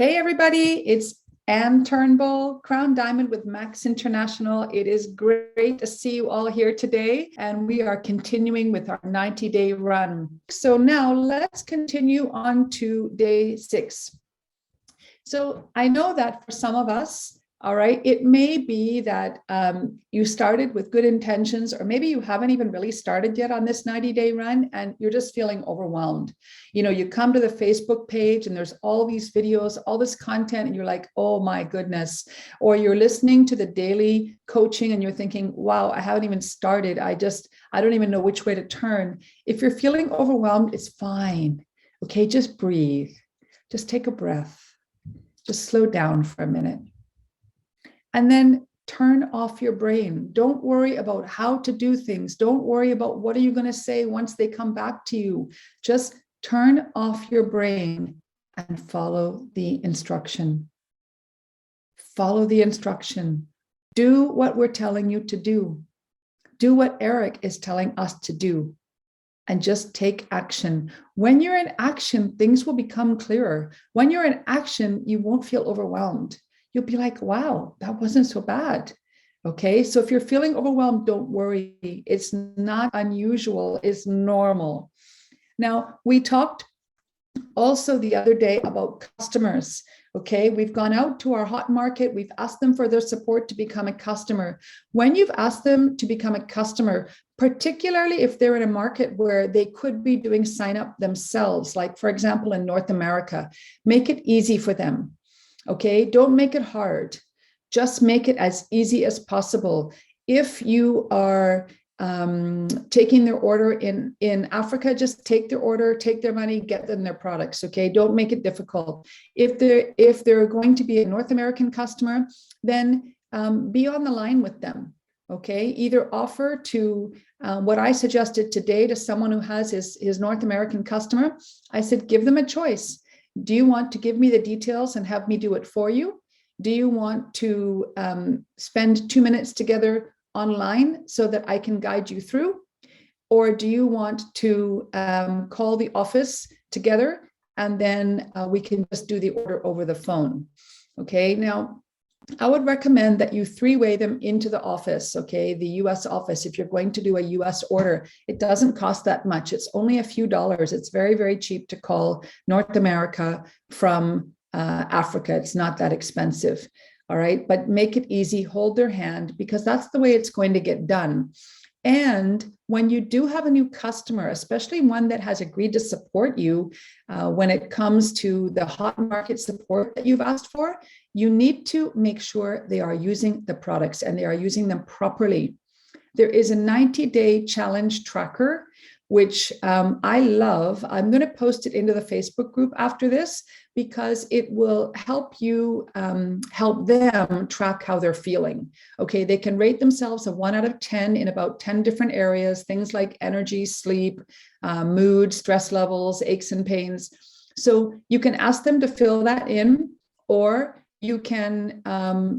Hey, everybody, it's Anne Turnbull, Crown Diamond with Max International. It is great to see you all here today, and we are continuing with our 90-day run. So now let's continue on to day 6. So I know that for some of us, all right, it may be that you started with good intentions, or maybe you haven't even really started yet on this 90-day run and you're just feeling overwhelmed. You know, you come to the Facebook page and there's all these videos, all this content, and you're like, oh my goodness. Or you're listening to the daily coaching and you're thinking, wow, I haven't even started. I don't even know which way to turn. If you're feeling overwhelmed, it's fine. Okay, just breathe. Just take a breath. Just slow down for a minute. And then turn off your brain. Don't worry about how to do things. Don't worry about what are you going to say once they come back to you. Just turn off your brain and follow the instruction. Follow the instruction. Do what we're telling you to do. Do what Eric is telling us to do. And just take action. When you're in action, things will become clearer. When you're in action, you won't feel overwhelmed. You'll be like, wow, that wasn't so bad. Okay, so if you're feeling overwhelmed, don't worry. It's not unusual, it's normal. Now, we talked also the other day about customers. Okay, we've gone out to our hot market. We've asked them for their support to become a customer. When you've asked them to become a customer, particularly if they're in a market where they could be doing sign up themselves, like for example, in North America, make it easy for them. Okay, don't make it hard. Just make it as easy as possible. If you are taking their order in Africa, just take their order, take their money, get them their products. Okay, don't make it difficult. If they're going to be a North American customer, then be on the line with them. Okay, either offer to what I suggested today to someone who has his North American customer. I said, give them a choice. Do you want to give me the details and have me do it for you? Do you want to spend 2 minutes together online so that I can guide you through? Or do you want to call the office together and then we can just do the order over the phone? Okay, now I would recommend that you 3-way them into the office, okay, the US office. If you're going to do a US order, it doesn't cost that much. It's only a few dollars. It's very, very cheap to call North America from Africa. It's not that expensive, all right? But make it easy, hold their hand, because that's the way it's going to get done. And when you do have a new customer, especially one that has agreed to support you, when it comes to the hot market support that you've asked for, you need to make sure they are using the products and they are using them properly. There is a 90-day challenge tracker, which I love. I'm going to post it into the Facebook group after this because it will help you help them track how they're feeling. Okay, they can rate themselves a 1 out of 10 in about 10 different areas, things like energy, sleep, mood, stress levels, aches and pains. So you can ask them to fill that in, or you can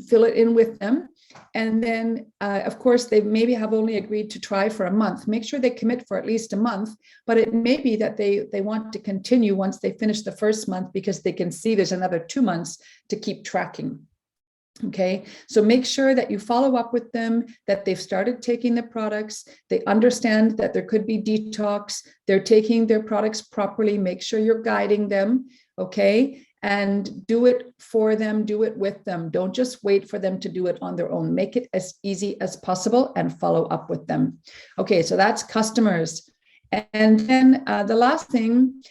fill it in with them. And then, of course, they maybe have only agreed to try for a month. Make sure they commit for at least a month, but it may be that they want to continue once they finish the first month because they can see there's another 2 months to keep tracking. Okay, so make sure that you follow up with them, that they've started taking the products, they understand that there could be detox, they're taking their products properly, make sure you're guiding them, okay? And do it for them, do it with them. Don't just wait for them to do it on their own. Make it as easy as possible and follow up with them. Okay, so that's customers. And then the last thing,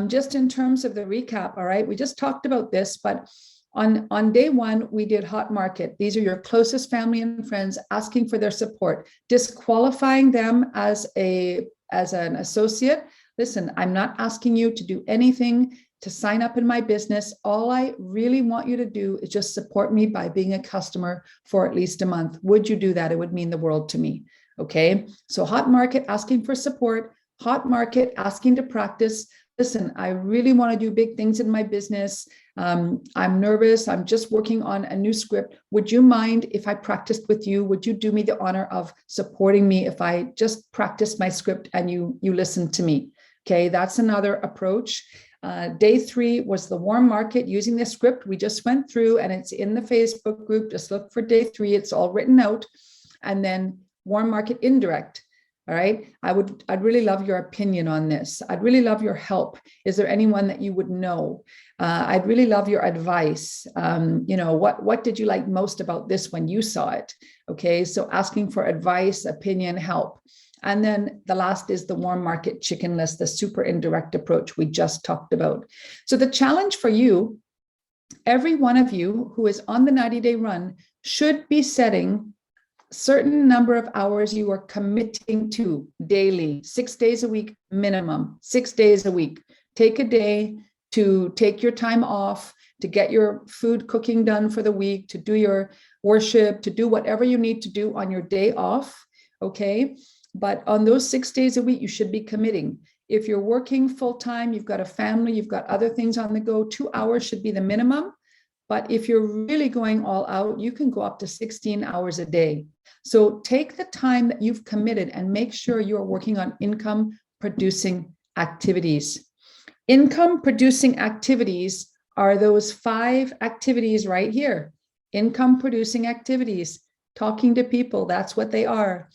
just in terms of the recap, all right, we just talked about this, but on day 1, we did hot market. These are your closest family and friends asking for their support, disqualifying them as an associate. Listen, I'm not asking you to do anything to sign up in my business. All I really want you to do is just support me by being a customer for at least a month. Would you do that? It would mean the world to me. Okay, so hot market asking for support, hot market asking to practice. Listen, I really want to do big things in my business. I'm nervous. I'm just working on a new script. Would you mind if I practiced with you? Would you do me the honor of supporting me if I just practice my script and you listen to me? Okay, that's another approach. Day 3 was the warm market using the script we just went through, and it's in the Facebook group. Just look for day 3. It's all written out. And then warm market indirect. All right. I'd really love your opinion on this. I'd really love your help. Is there anyone that you would know? I'd really love your advice. What did you like most about this when you saw it? Okay. So asking for advice, opinion, help. And then the last is the warm market chicken list, the super indirect approach we just talked about. So the challenge for you, every one of you who is on the 90-day run should be setting certain number of hours you are committing to daily, 6 days a week minimum, 6 days a week. Take a day to take your time off, to get your food cooking done for the week, to do your worship, to do whatever you need to do on your day off, okay? But on those 6 days a week, you should be committing. If you're working full-time, you've got a family, you've got other things on the go, 2 hours should be the minimum. But if you're really going all out, you can go up to 16 hours a day. So take the time that you've committed and make sure you're working on income producing activities. Income producing activities are those 5 activities right here. Income producing activities, talking to people, that's what they are.